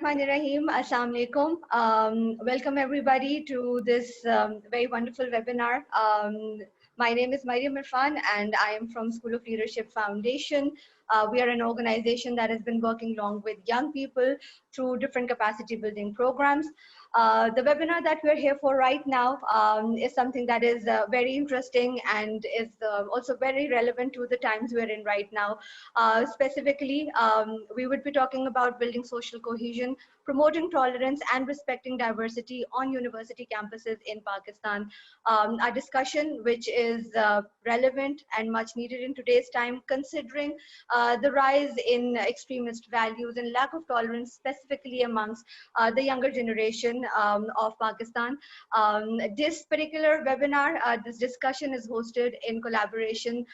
Bismillahirrahmanirrahim. Assalamu alaikum. Welcome everybody to this very wonderful webinar. My name is Mariam Irfan and I am from School of Leadership Foundation. We are an organization that has been working along with young people through different capacity building programs. The webinar that we're here for right now is something that is very interesting and is also very relevant to the times we're in right now. Specifically, we would be talking about building social cohesion, promoting tolerance and respecting diversity on university campuses in Pakistan. A discussion which is relevant and much needed in today's time, considering the rise in extremist values and lack of tolerance, specifically amongst the younger generation of Pakistan. This particular webinar, this discussion is hosted in collaboration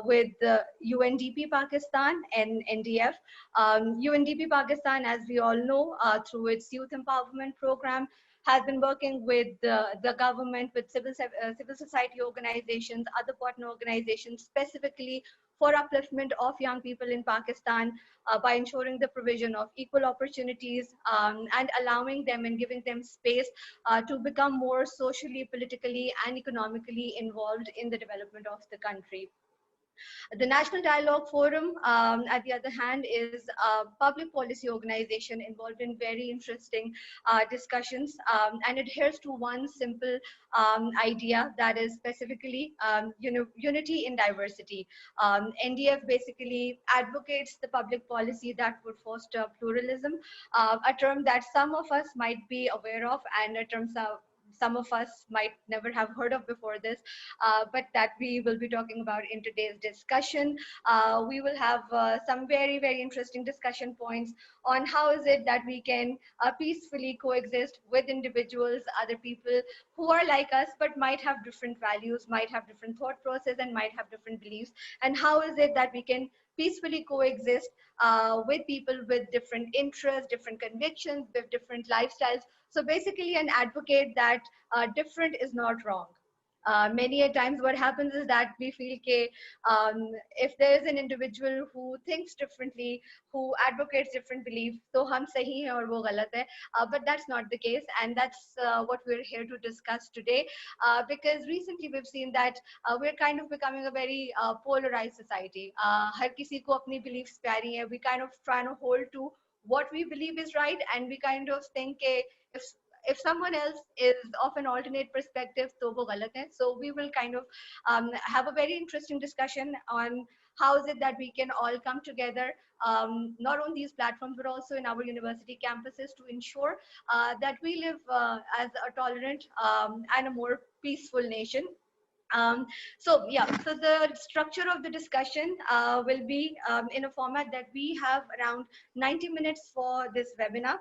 with UNDP Pakistan and NDF. UNDP Pakistan, as we all know, through its youth empowerment program, has been working with the government, with civil society organizations, other partner organizations, specifically for upliftment of young people in Pakistan by ensuring the provision of equal opportunities and allowing them and giving them space to become more socially, politically, and economically involved in the development of the country. The National Dialogue Forum, at the other hand, is a public policy organization involved in very interesting discussions and adheres to one simple idea, that is specifically unity in diversity. NDF basically advocates the public policy that would foster pluralism, a term that some of us might be aware of and a term some of us might never have heard of before this, but that we will be talking about in today's discussion. We will have some very, very interesting discussion points on how is it that we can peacefully coexist with individuals, other people who are like us, but might have different values, might have different thought process, and might have different beliefs. And how is it that we can peacefully coexist with people with different interests, different convictions, with different lifestyles. So basically an advocate that different is not wrong. Many a times what happens is that we feel if there is an individual who thinks differently, who advocates different beliefs, so hum sahi hai aur wo galat hai. But that's not the case, and that's what we're here to discuss today, because recently we've seen that we're kind of becoming a very polarized society. Har kisi ko apni beliefs pyari hai. We kind of try to hold to what we believe is right, and we kind of think if someone else is of an alternate perspective, to wo galat hai. So we will kind of have a very interesting discussion on how is it that we can all come together, not on these platforms, but also in our university campuses to ensure that we live as a tolerant and a more peaceful nation. So the structure of the discussion will be in a format that we have around 90 minutes for this webinar.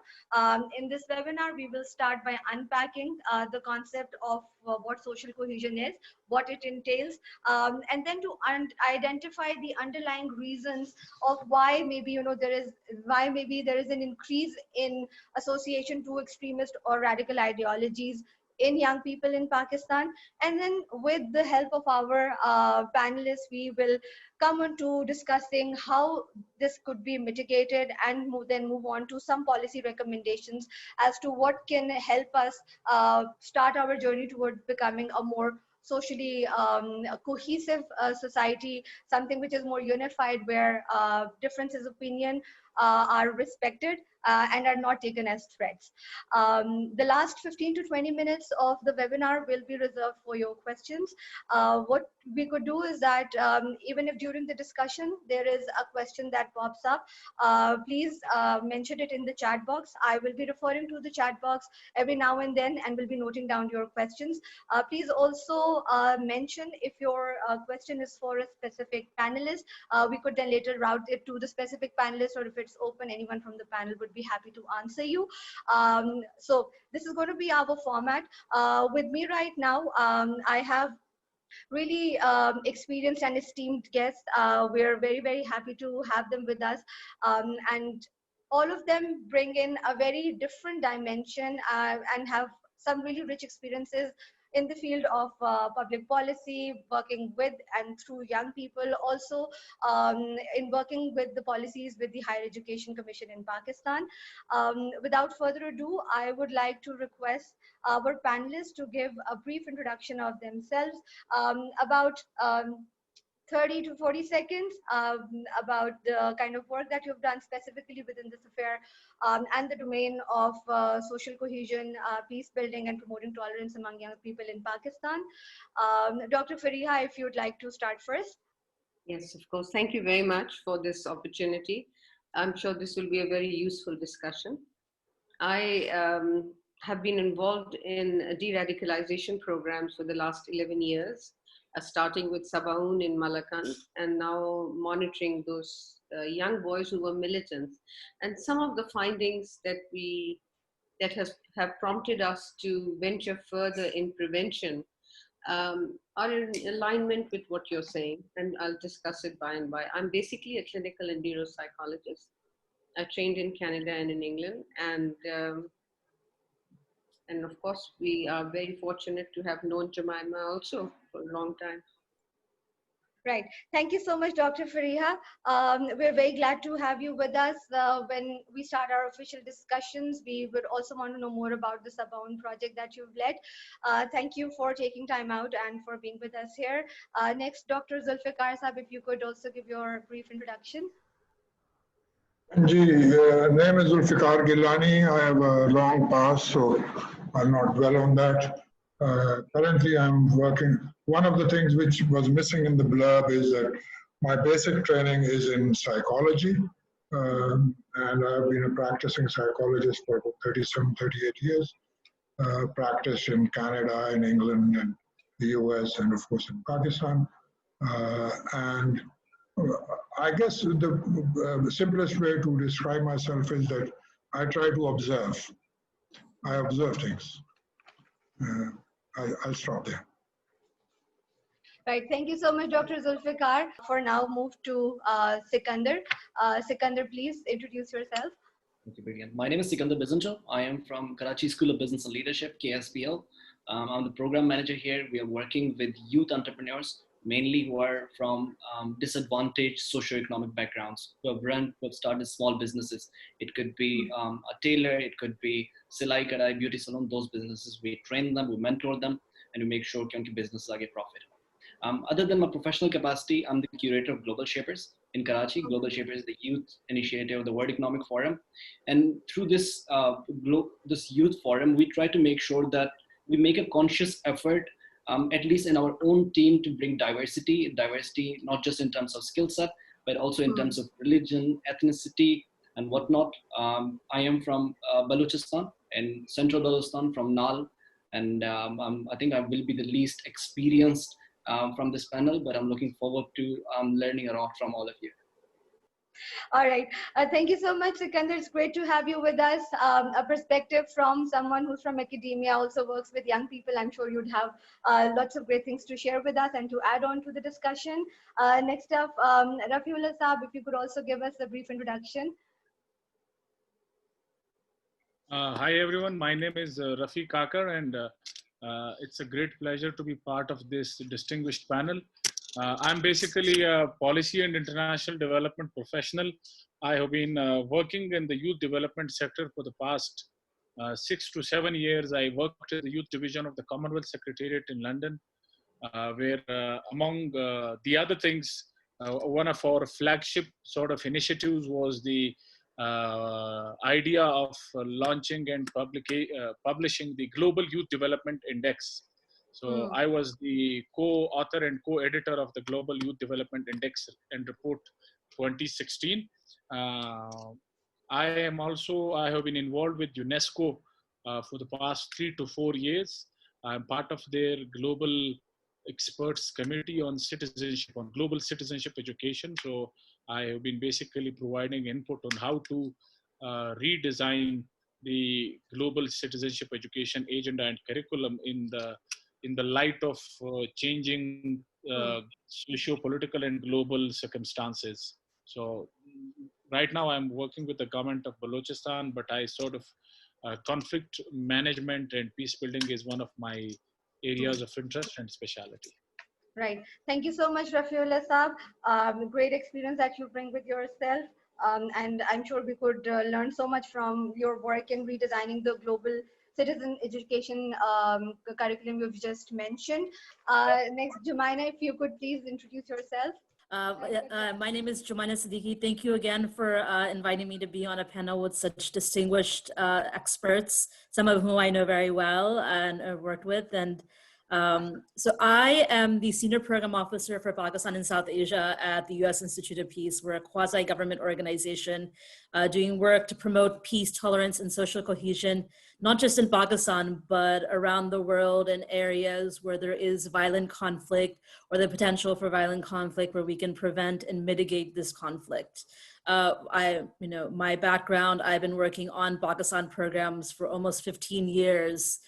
In this webinar, we will start by unpacking the concept of what social cohesion is, what it entails, and then to identify the underlying reasons of why maybe there is an increase in association to extremist or radical ideologies in young people in Pakistan. And then with the help of our panelists, we will come on to discussing how this could be mitigated and then move on to some policy recommendations as to what can help us start our journey toward becoming a more socially cohesive society, something which is more unified, where differences of opinion are respected and are not taken as threats. The last 15 to 20 minutes of the webinar will be reserved for your questions. What we could do is that even if during the discussion there is a question that pops up, please mention it in the chat box. I will be referring to the chat box every now and then and will be noting down your questions. Please also mention if your question is for a specific panelist. We could then later route it to the specific panelist, or if it's open, anyone from the panel would be happy to answer you. So this is going to be our format. With me right now, I have really experienced and esteemed guests. We're very, very happy to have them with us. And all of them bring in a very different dimension and have some really rich experiences, in the field of public policy, working with and through young people, also in working with the policies with the Higher Education Commission in Pakistan. Without further ado, I would like to request our panelists to give a brief introduction of themselves, about 30 to 40 seconds, about the kind of work that you've done specifically within this affair, and the domain of social cohesion, peace building, and promoting tolerance among young people in Pakistan. Dr. Feriha, if you'd like to start first. Yes, of course. Thank you very much for this opportunity. I'm sure this will be a very useful discussion. I have been involved in de-radicalization programs for the last 11 years, starting with Sabawoon in Malakand, and now monitoring those young boys who were militants. And some of the findings that have prompted us to venture further in prevention are in alignment with what you're saying, and I'll discuss it by and by. I'm basically a clinical and neuropsychologist. I trained in Canada and in England, and of course, we are very fortunate to have known Jumaina also for a long time. Right. Thank you so much, Dr. Fariha. We're very glad to have you with us. When we start our official discussions, we would also want to know more about the Sabawoon project that you've led. Thank you for taking time out and for being with us here. Next, Dr. Zulfiqar Sahab, if you could also give your brief introduction. Ji, name is Zulfiqar Gilani. I have a long past, so I'll not dwell on that. Currently, I'm working. One of the things which was missing in the blurb is that my basic training is in psychology, and I've been a practicing psychologist for about 37, 38 years. Practiced in Canada, in England, and the US, and of course in Pakistan. And I guess the simplest way to describe myself is that I try to observe. I observe things. I'll stop there. Right. Thank you so much, Dr. Zulfiqar. For now, move to Sikandar. Sikandar, please introduce yourself. Thank you, Bijan. My name is Sikander Bizenjo. I am from Karachi School of Business and Leadership, KSBL. I'm the program manager here. We are working with youth entrepreneurs, mainly who are from disadvantaged socioeconomic backgrounds, who have started small businesses. It could be a tailor, it could be Silai Kadai, beauty salon, those businesses. We train them, we mentor them, and we make sure that businesses get profit. Other than my professional capacity, I'm the curator of Global Shapers in Karachi. Global Shapers is the youth initiative of the World Economic Forum. And through this, this youth forum, we try to make sure that we make a conscious effort, at least in our own team, to bring diversity, not just in terms of skill set, but also in terms of religion, ethnicity, and whatnot. I am from Balochistan, in central Balochistan, from Nal. And I think I will be the least experienced from this panel, but I'm looking forward to learning a lot from all of you. All right. Thank you so much, Sikandar. It's great to have you with us. A perspective from someone who's from academia, also works with young people. I'm sure you'd have lots of great things to share with us and to add on to the discussion. Next up, Rafiullah Saab, if you could also give us a brief introduction. Hi, everyone. My name is Rafi Kakar, and it's a great pleasure to be part of this distinguished panel. I'm basically a policy and international development professional. I have been working in the youth development sector for the past 6 to 7 years. I worked at the youth division of the Commonwealth Secretariat in London, where among the other things, one of our flagship sort of initiatives was the idea of launching and publishing the Global Youth Development Index. So I was the co-author and co-editor of the Global Youth Development Index and Report 2016. I have been involved with UNESCO for the past 3 to 4 years. I'm part of their global experts committee on citizenship, on global citizenship education. So I have been basically providing input on how to redesign the global citizenship education agenda and curriculum in the light of changing socio-political and global circumstances. So right now I'm working with the government of Balochistan, but I sort of conflict management and peace building is one of my areas of interest and speciality. Right. Thank you so much, Rafiullah Saab. Great experience that you bring with yourself. And I'm sure we could learn so much from your work in redesigning the global citizen education curriculum you've just mentioned. Next, Jumaina, if you could please introduce yourself. My name is Jomana Siddiqui. Thank you again for inviting me to be on a panel with such distinguished experts, some of whom I know very well and have worked with. And so I am the Senior Program Officer for Pakistan and South Asia at the U.S. Institute of Peace. We're a quasi-government organization doing work to promote peace, tolerance, and social cohesion, not just in Pakistan, but around the world in areas where there is violent conflict or the potential for violent conflict, where we can prevent and mitigate this conflict. My background, I've been working on Pakistan programs for almost 15 years,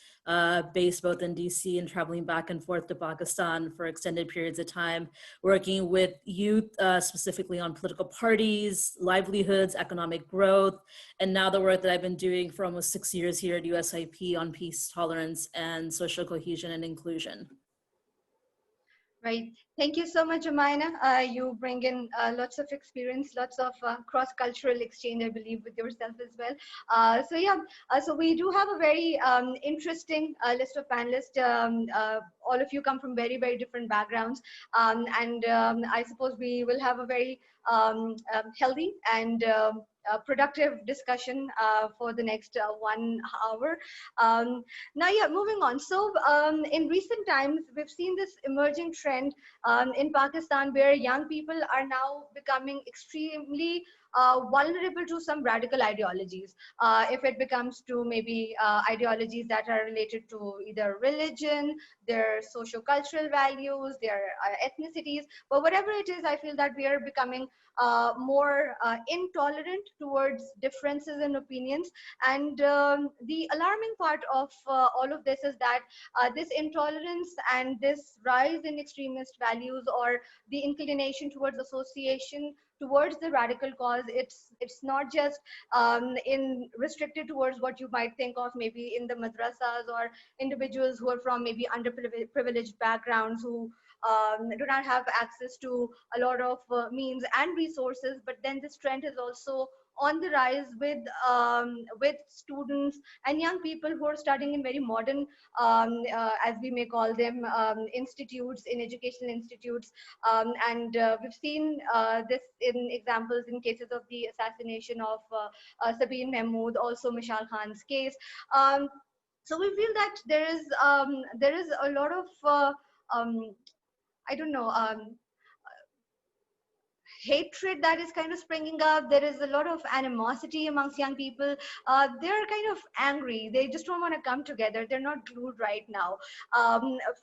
based both in DC and traveling back and forth to Pakistan for extended periods of time, working with youth, specifically on political parties, livelihoods, economic growth, and now the work that I've been doing for almost 6 years here at USIP on peace, tolerance, and social cohesion and inclusion. Right. Thank you so much, Amina. You bring in lots of experience, lots of cross-cultural exchange, I believe, with yourself as well. So we do have a very interesting list of panelists. All of you come from very, very different backgrounds. I suppose we will have a very healthy and productive discussion for the next 1 hour. Moving on. So in recent times, we've seen this emerging trend in Pakistan where young people are now becoming extremely vulnerable to some radical ideologies. If it becomes to maybe ideologies that are related to either religion, their socio-cultural values, their ethnicities, but whatever it is, I feel that we are becoming more intolerant towards differences in opinions. And the alarming part of all of this is that this intolerance and this rise in extremist values, or the inclination towards association towards the radical cause, it's not just restricted towards what you might think of maybe in the madrasas, or individuals who are from maybe underprivileged backgrounds, who do not have access to a lot of means and resources. But then this trend is also on the rise with students and young people who are studying in very modern, as we may call them, institutes, in educational institutes. We've seen this in examples in cases of the assassination of Sabeen Mahmood, also Mishal Khan's case. So we feel that there is a lot of I don't know, hatred that is kind of springing up. There is a lot of animosity amongst young people. They're kind of angry. They just don't want to come together. They're not glued right now.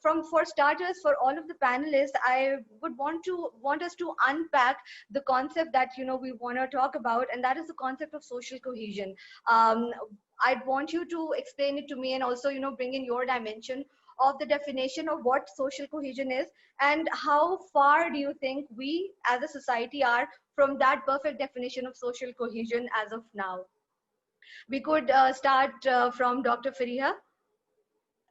For starters, for all of the panelists, I would want us to unpack the concept that we want to talk about, and that is the concept of social cohesion. I'd want you to explain it to me, and also bring in your dimension of the definition of what social cohesion is, and how far do you think we as a society are from that perfect definition of social cohesion as of now? We could start from Dr. Feriha.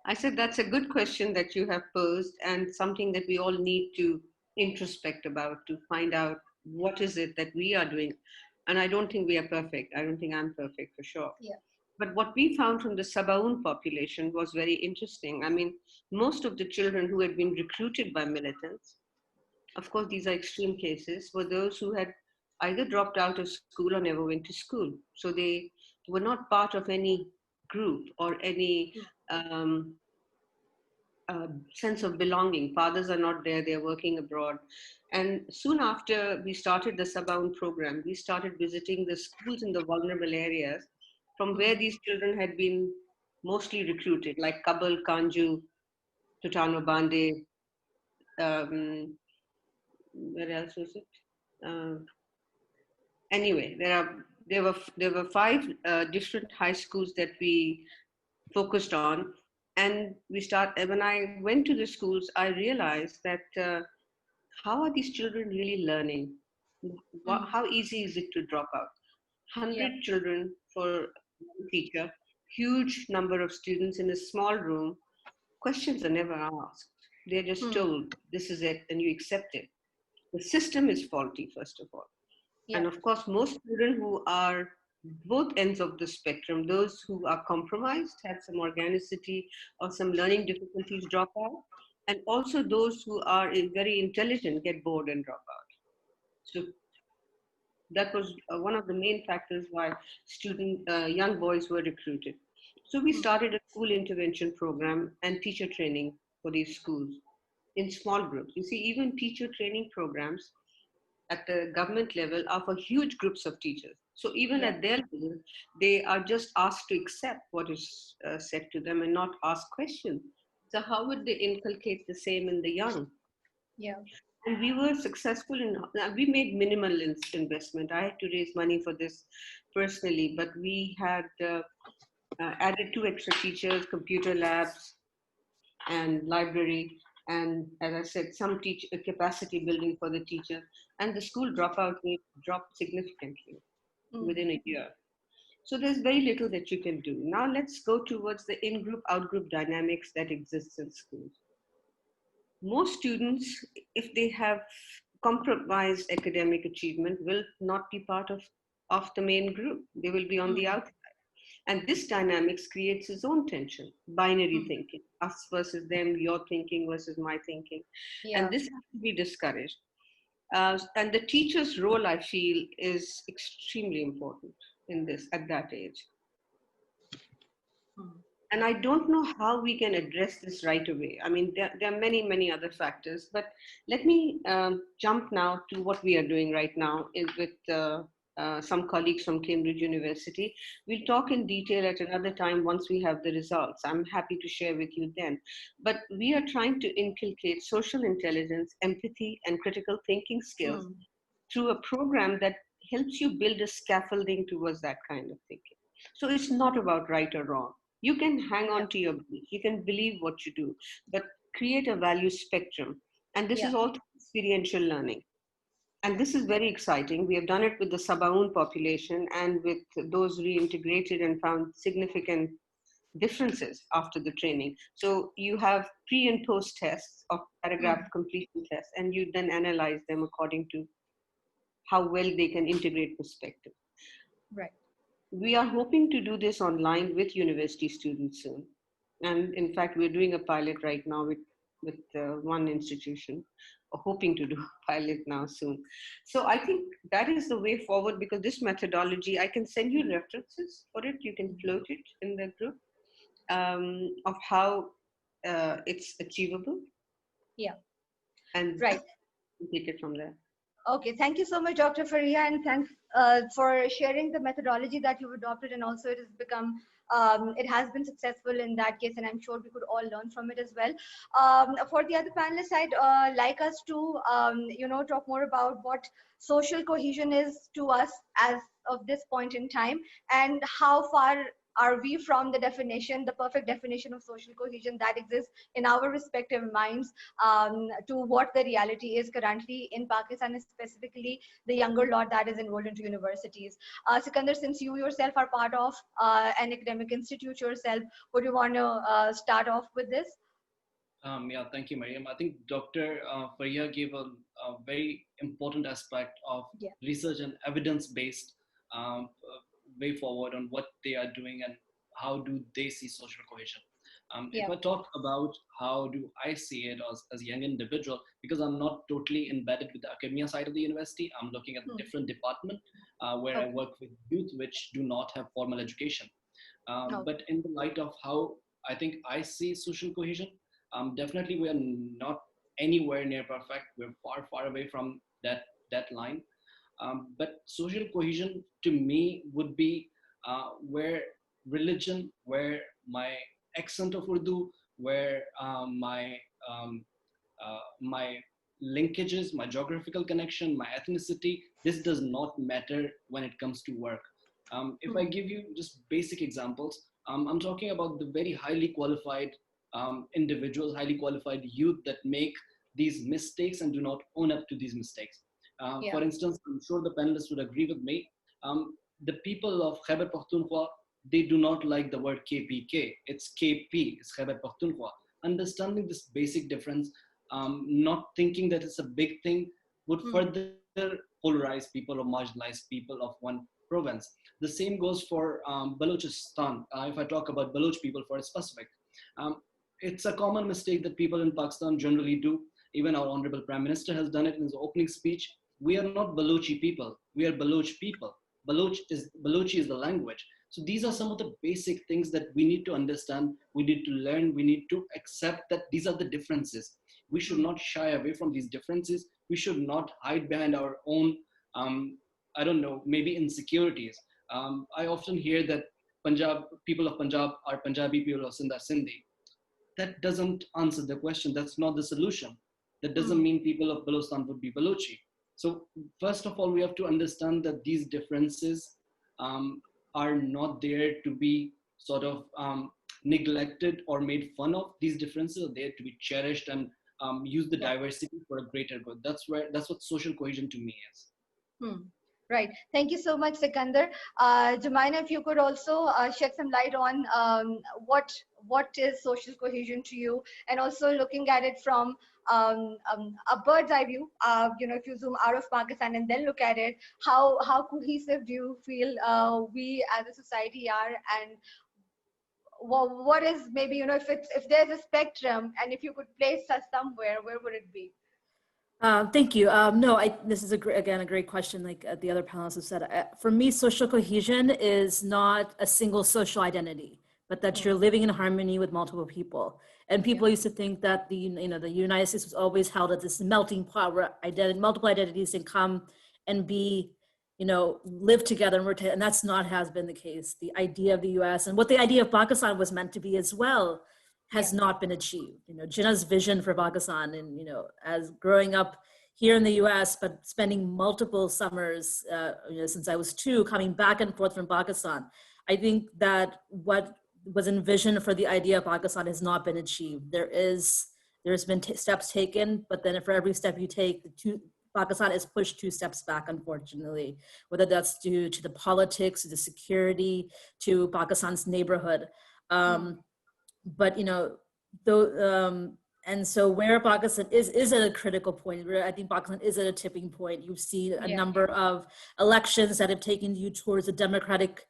I said that's a good question that you have posed, and something that we all need to introspect about, to find out what is it that we are doing. And I don't think we are perfect. I don't think I'm perfect, for sure. Yeah. But what we found from the Sabawoon population was very interesting. I mean, most of the children who had been recruited by militants, of course, these are extreme cases, were those who had either dropped out of school or never went to school. So they were not part of any group or any sense of belonging. Fathers are not there, they're working abroad. And soon after we started the Sabawoon program, we started visiting the schools in the vulnerable areas from where these children had been mostly recruited, like Kabul, Kanju, Tutano Bande, where else was it? Anyway, there were 5 different high schools that we focused on, and when I went to the schools, I realized that how are these children really learning? How easy is it to drop out? 100 children for one teacher, huge number of students in a small room, questions are never asked. They're just told, this is it, and you accept it. The system is faulty, first of all. Yeah. And of course, most students who are both ends of the spectrum, those who are compromised, have some organicity or some learning difficulties, drop out. And also those who are very intelligent get bored and drop out. So that was one of the main factors why young boys were recruited. So we started a school intervention program and teacher training for these schools in small groups. You see, even teacher training programs at the government level are for huge groups of teachers. So even at their level, they are just asked to accept what is said to them and not ask questions. So how would they inculcate the same in the young? Yeah. And we were successful we made minimal investment. I had to raise money for this personally, but we had added 2 extra teachers, computer labs, and library. And as I said, some capacity building for the teacher. And the school dropout rate dropped significantly within a year. So there's very little that you can do. Now let's go towards the in-group, out-group dynamics that exists in schools. Most students, if they have compromised academic achievement, will not be part of the main group. They will be on the outside. And this dynamics creates its own tension, binary thinking, us versus them, your thinking versus my thinking. Yeah. And this has to be discouraged. And the teacher's role, I feel, is extremely important in this at that age. And I don't know how we can address this right away. I mean, there are many, many other factors, but let me jump now to what we are doing right now with some colleagues from Cambridge University. We'll talk in detail at another time once we have the results. I'm happy to share with you then. But we are trying to inculcate social intelligence, empathy, and critical thinking skills through a program that helps you build a scaffolding towards that kind of thinking. So it's not about right or wrong. You can hang on to your belief. You can believe what you do, but create a value spectrum. And this is all experiential learning. And this is very exciting. We have done it with the Sabawoon population and with those reintegrated and found significant differences after the training. So you have pre and post tests of paragraph completion tests, and you then analyze them according to how well they can integrate perspective. Right. We are hoping to do this online with university students soon. And in fact, we're doing a pilot right now with one institution, hoping to do a pilot now soon. So I think that is the way forward, because this methodology, I can send you references for it. You can float it in the group of how it's achievable. Yeah. And right. Take it from there. Okay, thank you so much, Dr. Fariha, and thanks for sharing the methodology that you've adopted, and also it has become, it has been successful in that case, and I'm sure we could all learn from it as well. For the other panelists, I'd like us to, talk more about what social cohesion is to us as of this point in time, and how far are we from the definition, the perfect definition of social cohesion that exists in our respective minds, to what the reality is currently in Pakistan, and specifically the younger lot that is enrolled into universities. Sikandar, since you yourself are part of an academic institute yourself, would you want to start off with this? Yeah, thank you, Mariam. I think Dr. Fariha gave a very important aspect of research and evidence-based way forward on what they are doing and how do they see social cohesion. If I talk about how do I see it as a young individual, because I'm not totally embedded with the academia side of the university, I'm looking at a different department where I work with youth which do not have formal education. But in the light of how I think I see social cohesion, definitely we are not anywhere near perfect. We're far, far away from that line. But social cohesion to me would be where religion, where my accent of Urdu, where my linkages, my geographical connection, my ethnicity, this does not matter when it comes to work. If I give you just basic examples, I'm talking about the very highly qualified individuals, highly qualified youth that make these mistakes and do not own up to these mistakes. For instance, I'm sure the panelists would agree with me. The people of Khyber Pakhtunkhwa, they do not like the word KPK. It's KP, it's Khyber Pakhtunkhwa. understanding this basic difference, not thinking that it's a big thing, would further polarize people or marginalize people of one province. The same goes for Balochistan. If I talk about Baloch people for a specific, um, it's a common mistake that people in Pakistan generally do. Even our Honorable Prime Minister has done it in his opening speech. We are not Balochi people. We are Baloch people. Balochi is the language. So these are some of the basic things that we need to understand. We need to learn. We need to accept that these are the differences. We should not shy away from these differences. We should not hide behind our own, I don't know, maybe insecurities. I often hear that people of Punjab are Punjabi, people of Sindh are Sindhi. That doesn't answer the question. That's not the solution. That doesn't mean people of Balochistan would be Balochi. So first of all, we have to understand that these differences are not there to be sort of neglected or made fun of. These differences are there to be cherished and use the diversity for a greater good. That's what social cohesion to me is. Right. Thank you so much, Sikandar. Jumaina, if you could also shed some light on what is social cohesion to you, and also looking at it from a bird's eye view. If you zoom out of Pakistan and then look at it, how cohesive do you feel we as a society are, and what is maybe if there's a spectrum, and if you could place us somewhere, where would it be? Thank you. No, this is again a great question. Like the other panelists have said, for me, social cohesion is not a single social identity, but that you're living in harmony with multiple people. And people used to think that the United States was always held at this melting pot where multiple identities can come and be, live together and that's not has been the case. The idea of the U.S. and what the idea of Pakistan was meant to be as well has not been achieved. Jinnah's vision for Pakistan, and as growing up here in the U.S., but spending multiple summers, since I was 2, coming back and forth from Pakistan, I think that what was envisioned for the idea of Pakistan has not been achieved. There's been steps taken, but then for every step you take, Pakistan is pushed 2 steps back, unfortunately, whether that's due to the politics, to the security, to Pakistan's neighborhood. But and so where Pakistan is at a critical point, where I think Pakistan is at a tipping point. You've seen a number of elections that have taken you towards a democratic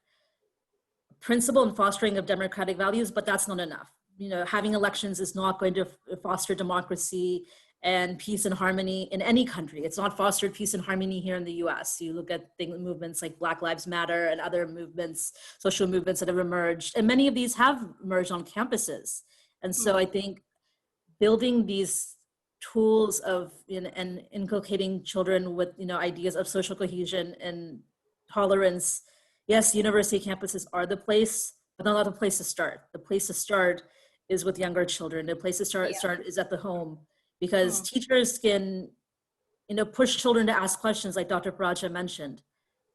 principle and fostering of democratic values, but that's not enough. Having elections is not going to foster democracy and peace and harmony in any country. It's not fostered peace and harmony here in the US. You look at movements like Black Lives Matter and other movements, social movements that have emerged, and many of these have emerged on campuses. And so I think building these tools of and inculcating children with ideas of social cohesion and tolerance. Yes, university campuses are the place, but not the place to start. The place to start is with younger children. The place to start is at the home. Because teachers can, push children to ask questions like Dr. Paracha mentioned.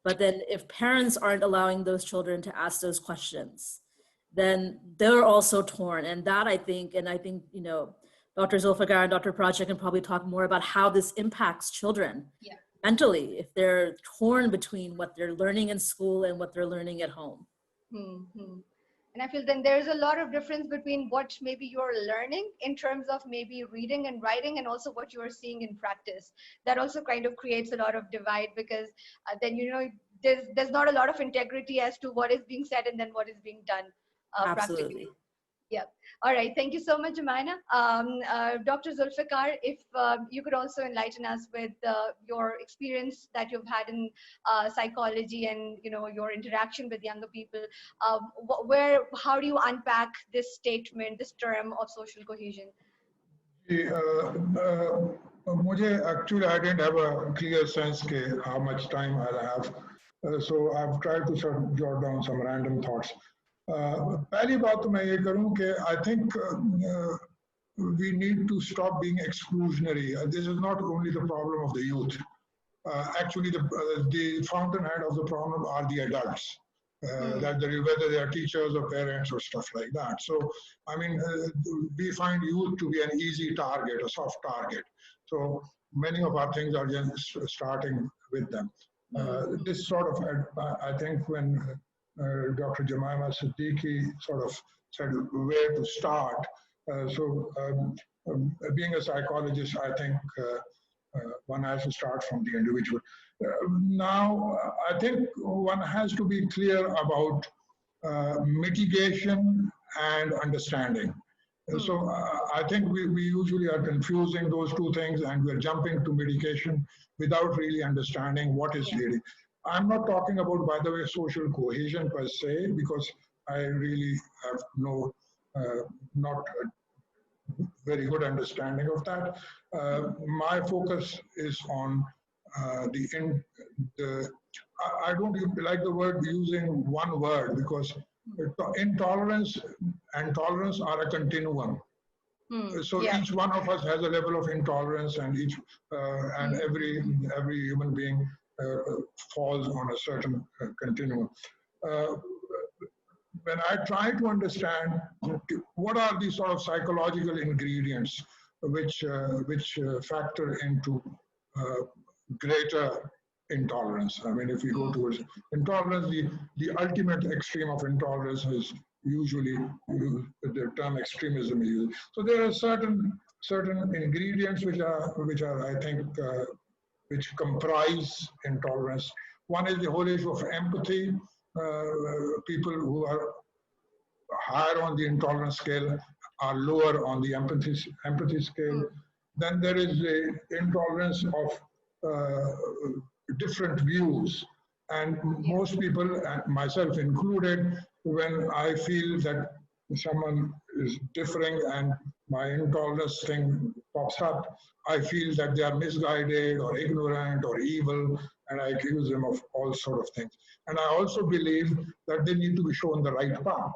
But then if parents aren't allowing those children to ask those questions, then they're also torn. And that I think, Dr. Zulfiqar and Dr. Paracha can probably talk more about how this impacts children mentally, if they're torn between what they're learning in school and what they're learning at home. And I feel then there's a lot of difference between what maybe you're learning in terms of maybe reading and writing, and also what you are seeing in practice. That also kind of creates a lot of divide, because then there's not a lot of integrity as to what is being said and then what is being done practically. Yeah. All right. Thank you so much, Jumaina. Dr. Zulfiqar, if you could also enlighten us with your experience that you've had in psychology and your interaction with younger people. How do you unpack this statement, this term of social cohesion? Actually, I didn't have a clear sense of how much time I'll have, so I've tried to sort of jot down some random thoughts. पहली बात तो मैं ये करूं कि I think we need to stop being exclusionary. This is not only the problem of the youth. Actually, the fountainhead of the problem are the adults. Whether they are teachers or parents or stuff like that. So, I mean, we find youth to be an easy target, a soft target. So many of our things are just starting with them. This sort of, I think when Dr. Jomana Siddiqui sort of said where to start, Being a psychologist, I think one has to start from the individual. Now, I think one has to be clear about mitigation and understanding. So I think we usually are confusing those two things, and we're jumping to mitigation without really understanding what is leading. I'm not talking about, by the way, social cohesion per se, because I really have not a very good understanding of that. My focus is on I don't like the word using one word, because intolerance and tolerance are a continuum. So each one of us has a level of intolerance, and every human being falls on a certain continuum. When I try to understand what are these sort of psychological ingredients which factor into greater intolerance. I mean, if we go towards intolerance, the ultimate extreme of intolerance is usually the term extremism is used. So there are certain ingredients which are I think which comprise intolerance. One is the whole issue of empathy. People who are higher on the intolerance scale are lower on the empathy scale. Then there is the intolerance of different views. And most people, myself included, when I feel that someone is differing and my intolerance thing pops up, I feel that they are misguided or ignorant or evil, and I accuse them of all sort of things. And I also believe that they need to be shown the right path,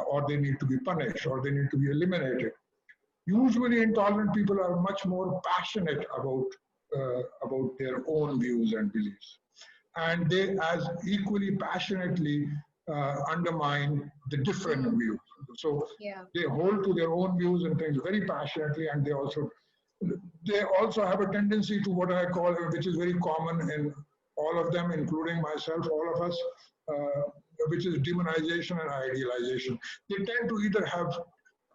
or they need to be punished, or they need to be eliminated. Usually intolerant people are much more passionate about their own views and beliefs. And they as equally passionately undermine the different views. So they hold to their own views and things very passionately, and they also have a tendency to what I call, which is very common in all of them, including myself, all of us, which is demonization and idealization. They tend to either have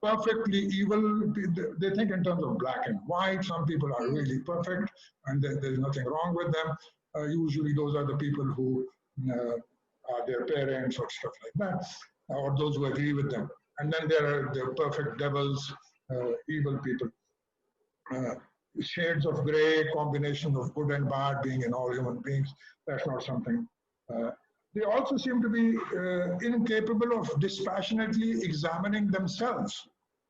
perfectly evil, they think in terms of black and white. Some people are really perfect and there's nothing wrong with them. Usually those are the people who are their parents or stuff like that, or those who agree with them. And then there are the perfect devils, evil people. Shades of gray, combination of good and bad being in all human beings. That's not something. They also seem to be incapable of dispassionately examining themselves.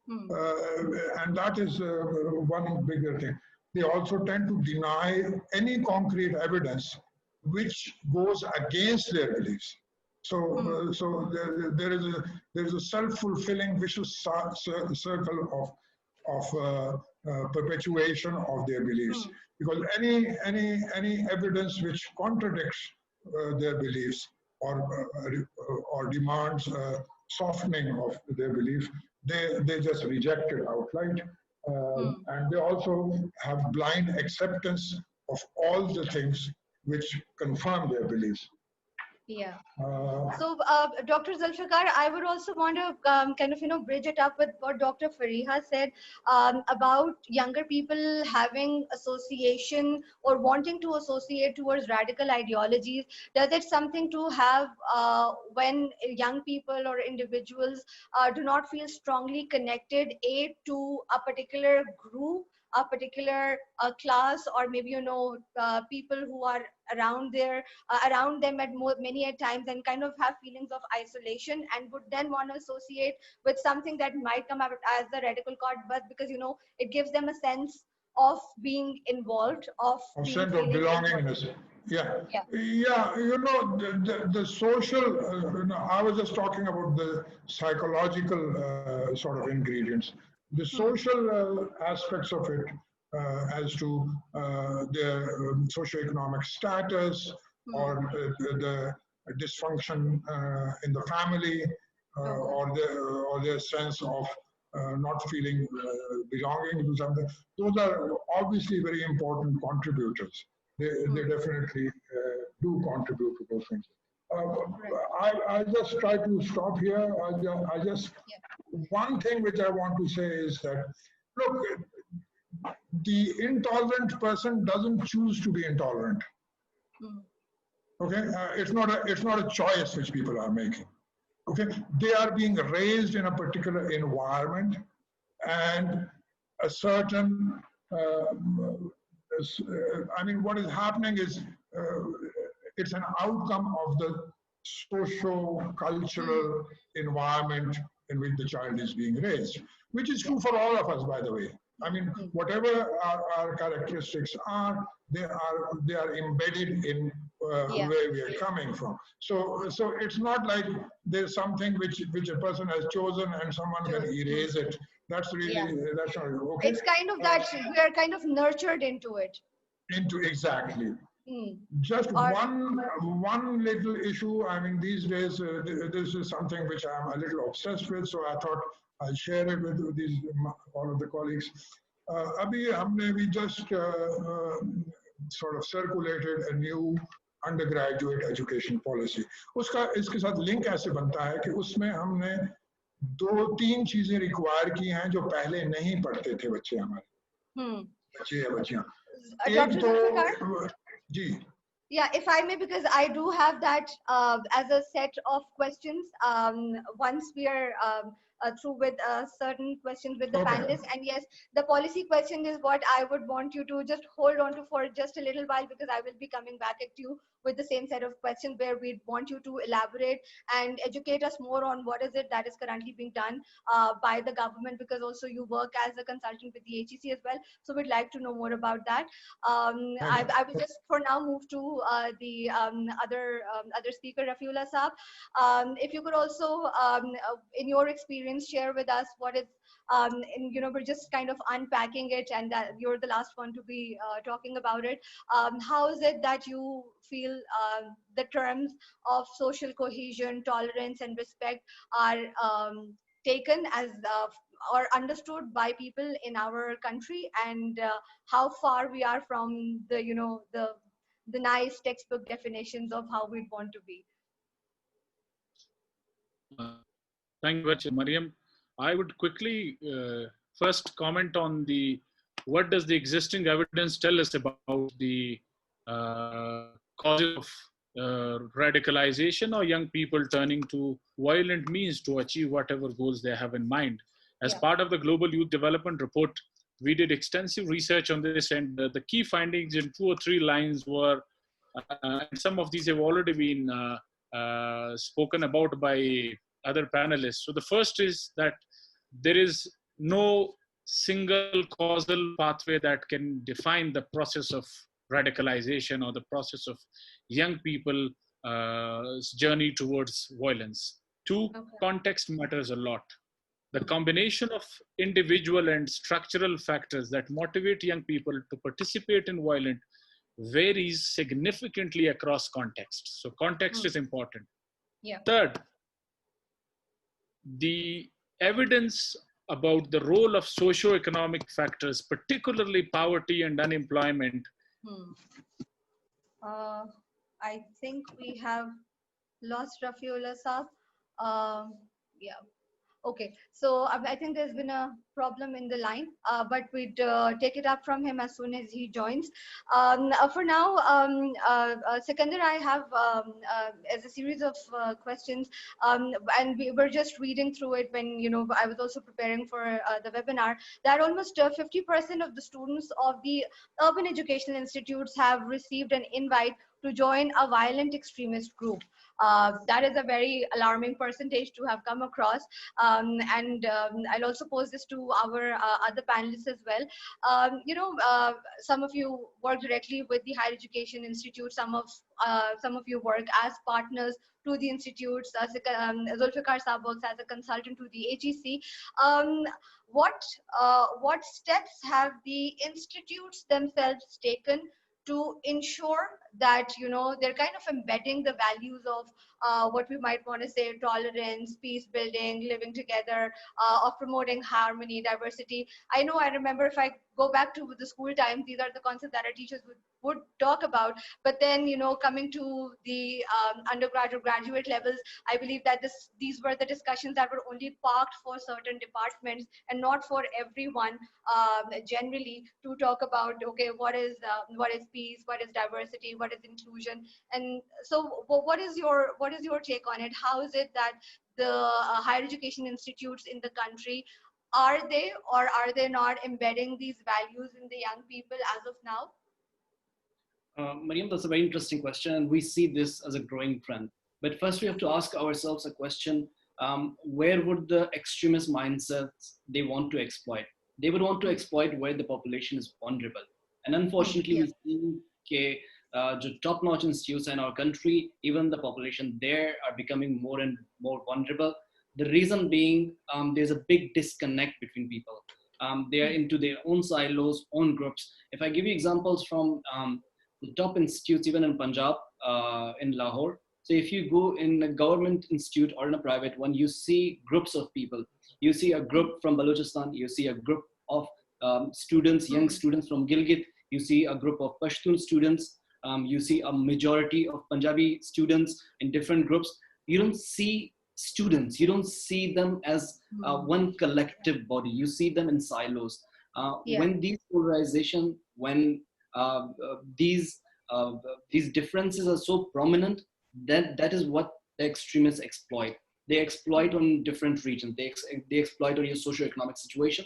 And that is one bigger thing. They also tend to deny any concrete evidence which goes against their beliefs. So, there is a self-fulfilling vicious circle of perpetuation of their beliefs, because any evidence which contradicts their beliefs or demands softening of their belief, they just reject it outright. And they also have blind acceptance of all the things which confirm their beliefs. Yeah. So, Dr. Zulfiqar, I would also want to kind of, bridge it up with what Dr. Fariha said about younger people having association or wanting to associate towards radical ideologies. Does it something to have when young people or individuals do not feel strongly connected, to a particular group, a particular class, or maybe people who are around them at many a times, and kind of have feelings of isolation, and would then want to associate with something that might come out as the radical cause, but because it gives them a sense of being involved, of sense of belongingness. Yeah. The social, I was just talking about the psychological sort of ingredients. The social aspects of it as to their socioeconomic status, or the dysfunction in the family, or their sense of not feeling belonging to something. Those are obviously very important contributors. They definitely do contribute to those things. I just try to stop here. One thing which I want to say is that, look, the intolerant person doesn't choose to be intolerant. Okay, it's not a choice which people are making. Okay, they are being raised in a particular environment, and a certain. I mean, what is happening is it's an outcome of the socio-cultural environment in which the child is being raised, which is true for all of us, by the way. I mean, whatever our characteristics are, they are embedded in where we are coming from. So it's not like there's something which a person has chosen and someone can erase it. That's really that's not okay. It's kind of that we are kind of nurtured into it. Exactly. Just one little issue. I mean, these days, this is something which I'm a little obsessed with. So I thought I'll share it with all of the colleagues. We just sort of circulated a new undergraduate education policy. उसका इसके साथ link ऐसे बनता है कि उसमें हमने 2-3 चीजें रिक्वायर की हैं जो पहले नहीं पढ़ते थे बच्चे हमारे बच्चे या बच्चियां एक तो जी Yeah, if I may, because I do have that as a set of questions once we are through with certain questions with the panelists. And yes, the policy question is what I would want you to just hold on to for just a little while, because I will be coming back at you with the same set of questions where we want you to elaborate and educate us more on what is it that is currently being done by the government, because also you work as a consultant with the HEC as well. So we'd like to know more about that. I will just for now move to the other speaker, Rafiullah Saab. If you could also, in your experience, share with us what is, we're just kind of unpacking it, and that you're the last one to be talking about it. How is it that you feel the terms of social cohesion, tolerance, and respect are taken as or understood by people in our country, and how far we are from the nice textbook definitions of how we'd want to be? Thank you very much, Mariam. I would quickly first comment on what does the existing evidence tell us about the causes of radicalization or young people turning to violent means to achieve whatever goals they have in mind. As part of the Global Youth Development Report, we did extensive research on this, and the key findings in 2 or 3 lines were, and some of these have already been spoken about by other panelists. So the first is that there is no single causal pathway that can define the process of radicalization or the process of young people's journey towards violence. 2, context matters a lot. The combination of individual and structural factors that motivate young people to participate in violence varies significantly across contexts. So context is important. Third, the evidence about the role of socio-economic factors, particularly poverty and unemployment. I think we have lost Rafiullah Saab. Yeah. Okay, so I think there's been a problem in the line, but we'd take it up from him as soon as he joins. For now, Sikandar, I have as a series of questions, and we were just reading through it when I was also preparing for the webinar, that almost 50% of the students of the urban educational institutes have received an invite to join a violent extremist group. That is a very alarming percentage to have come across. And I'll also pose this to our other panelists as well. Some of you work directly with the higher education institute. Some of you work as partners to the institutes. Zulfiqar Saab works as a consultant to the HEC. What steps have the institutes themselves taken to ensure that, you know, they're kind of embedding the values of what we might want to say tolerance, peace building, living together, of promoting harmony, diversity. I know, I remember, if I go back to the school times, these are the concepts that our teachers would talk about. But then, you know, coming to the undergrad or graduate levels, I believe that these were the discussions that were only parked for certain departments and not for everyone, generally, to talk about, okay, what is peace, what is diversity, what is inclusion. And so what is your take on it? How is it that the higher education institutes in the country, are they or are they not embedding these values in the young people as of now? Mariam, that's a very interesting question, and we see this as a growing trend. But first, we have to ask ourselves a question: where would the extremist mindsets they want to exploit? They would want to exploit where the population is vulnerable, and unfortunately, Yeah. we see the top-notch institutes in our country, even the population there are becoming more and more vulnerable. The reason being, there's a big disconnect between people. They are into their own silos, own groups. If I give you examples from the top institutes, even in Punjab, in Lahore. So if you go in a government institute or in a private one, you see groups of people. You see a group from Balochistan, you see a group of students, young students from Gilgit, you see a group of Pashtun students, you see a majority of Punjabi students in different groups. You don't see students, you don't see them as one collective body, you see them in silos. When these polarization, when uh, uh, these these differences are so prominent, that is what the extremists exploit. They exploit on different regions. They exploit on your socioeconomic situation.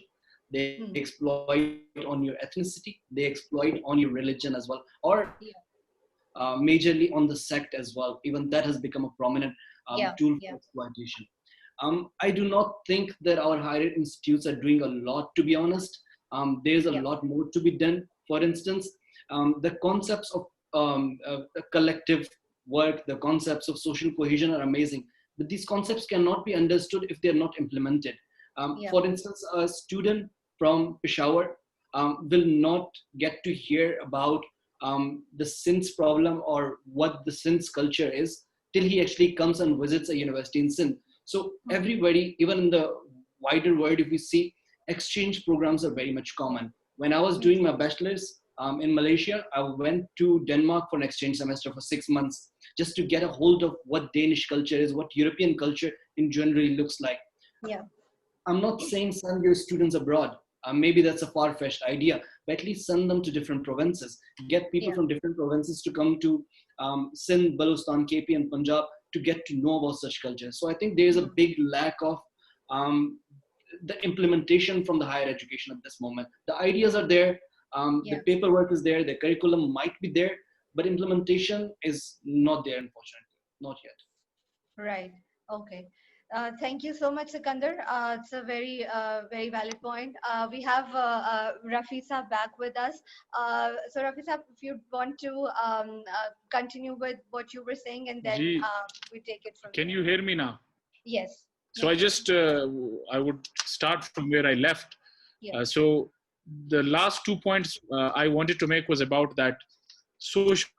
They exploit on your ethnicity. They exploit on your religion as well, or majorly on the sect as well. Even that has become a prominent tool for exploitation. I do not think that our higher institutes are doing a lot, to be honest. There's a lot more to be done. For instance, the concepts of collective work, the concepts of social cohesion are amazing, but these concepts cannot be understood if they're not implemented. For instance, a student from Peshawar will not get to hear about the Sindh's problem or what the Sindh's culture is till he actually comes and visits a university in Sindh. So everybody, even in the wider world, if we see, exchange programs are very much common. When I was doing my bachelor's in Malaysia, I went to Denmark for an exchange semester for 6 months just to get a hold of what Danish culture is, what European culture in general looks like. I'm not saying send your students abroad. Maybe that's a far-fetched idea, but at least send them to different provinces. Get people from different provinces to come to Sindh, Balochistan, KP, and Punjab to get to know about such cultures. So I think there's a big lack of the implementation from the higher education at this moment. The ideas are there, the paperwork is there, the curriculum might be there, but implementation is not there, unfortunately, not yet. Right. Okay. Thank you so much, Sikandar. It's a very valid point. We have Rafisa back with us. So Rafisa, if you want to continue with what you were saying, and then we take it from Can there. you hear me now? Yes. So I would start from where I left. So the last 2 points I wanted to make was about that social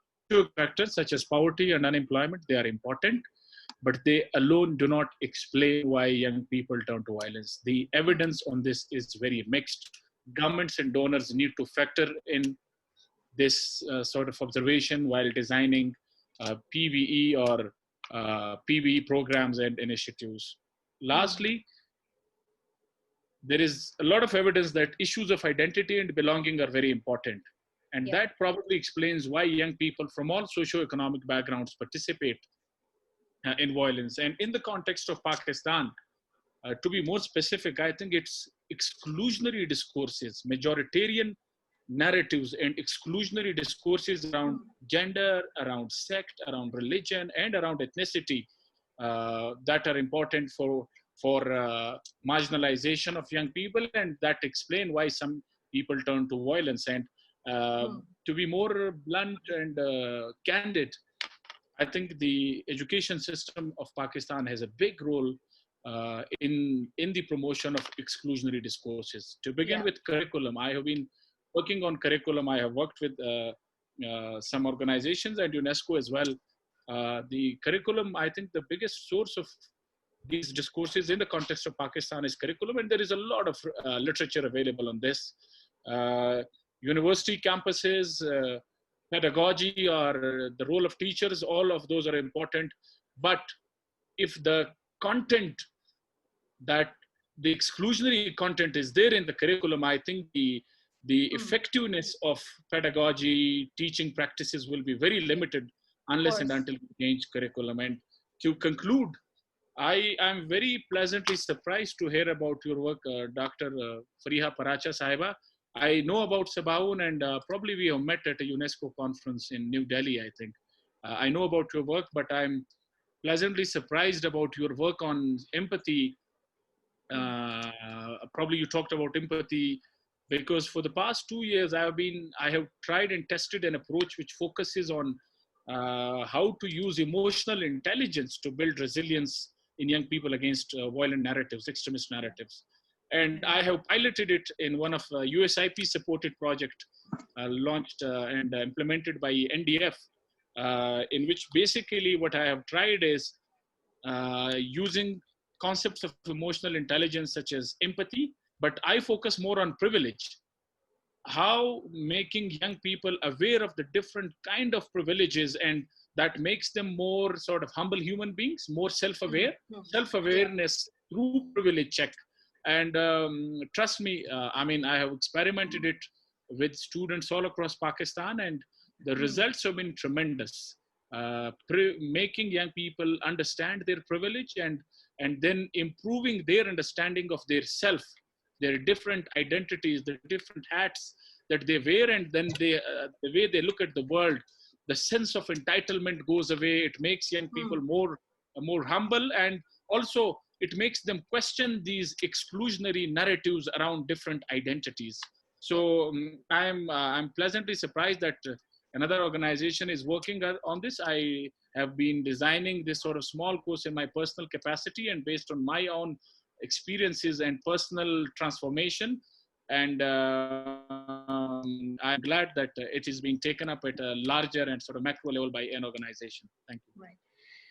factors such as poverty and unemployment, they are important, but they alone do not explain why young people turn to violence. The evidence on this is very mixed. Governments and donors need to factor in this sort of observation while designing PVE or PVE programs and initiatives. Lastly, there is a lot of evidence that issues of identity and belonging are very important. And that probably explains why young people from all socioeconomic backgrounds participate in violence. And in the context of Pakistan, to be more specific, I think it's exclusionary discourses, majoritarian narratives and exclusionary discourses around gender, around sect, around religion, and around ethnicity that are important for marginalization of young people, and that explain why some people turn to violence. And to be more blunt and candid, I think the education system of Pakistan has a big role in the promotion of exclusionary discourses. To begin with curriculum, I have been working on curriculum. I have worked with some organizations and UNESCO as well. The curriculum, I think the biggest source of these discourses in the context of Pakistan is curriculum, and there is a lot of literature available on this. University campuses, pedagogy, or the role of teachers, all of those are important. But if the content, that the exclusionary content is there in the curriculum, I think the effectiveness of pedagogy, teaching practices will be very limited unless and until we change curriculum. And to conclude, I am very pleasantly surprised to hear about your work, Dr. Feriha Paracha Sahiba. I know about Sabawoon, and probably we have met at a UNESCO conference in New Delhi, I think. I know about your work, but I'm pleasantly surprised about your work on empathy. Probably you talked about empathy, because for the past 2 years I have tried and tested an approach which focuses on how to use emotional intelligence to build resilience in young people against violent narratives, extremist narratives. And I have piloted it in one of USIP supported project launched and implemented by NDF, in which basically what I have tried is using concepts of emotional intelligence such as empathy, but I focus more on privilege. How making young people aware of the different kind of privileges, and that makes them more sort of humble human beings, more self-aware, self-awareness through privilege check. And trust me, I mean, I have experimented it with students all across Pakistan, and the results have been tremendous. Making young people understand their privilege, and then improving their understanding of their self, their different identities, the different hats that they wear, and then the way they look at the world, the sense of entitlement goes away. It makes young people more humble, and also it makes them question these exclusionary narratives around different identities. So I'm pleasantly surprised that another organization is working on this. I have been designing this sort of small course in my personal capacity and based on my own experiences and personal transformation. And I'm glad that it is being taken up at a larger and sort of macro level by an organization. Thank you. Right.